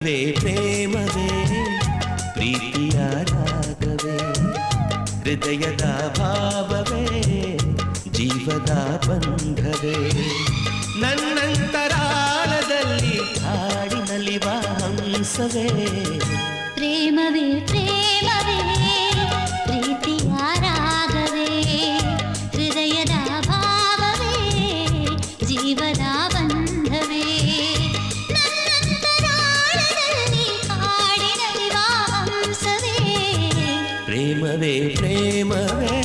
ಪ್ರೇಮವೇ ಪ್ರೀತಿಯ ರಾಗವೇ ಹೃದಯದ ಭಾವವೇ ಜೀವದ ಬಂಧವೇ ನನ್ನಂತರಾಳದಲ್ಲಿ ಹಾಡಿನಲಿವ ಹಂಸವೇ ಪ್ರೇಮವೇ ಪ್ರೇಮವೇ ಪ್ರೀತಿಯ ರಾಗವೇ ಹೃದಯದ ಭಾವವೇ ಜೀವದ ಬಂಧವೇ ನನ್ನಂತರಾಳದಲ್ಲಿ ಹಾಡಿನಲಿವ ಹಂಸವೇ ಪ್ರೇಮವೇ ಪ್ರೇಮವೇ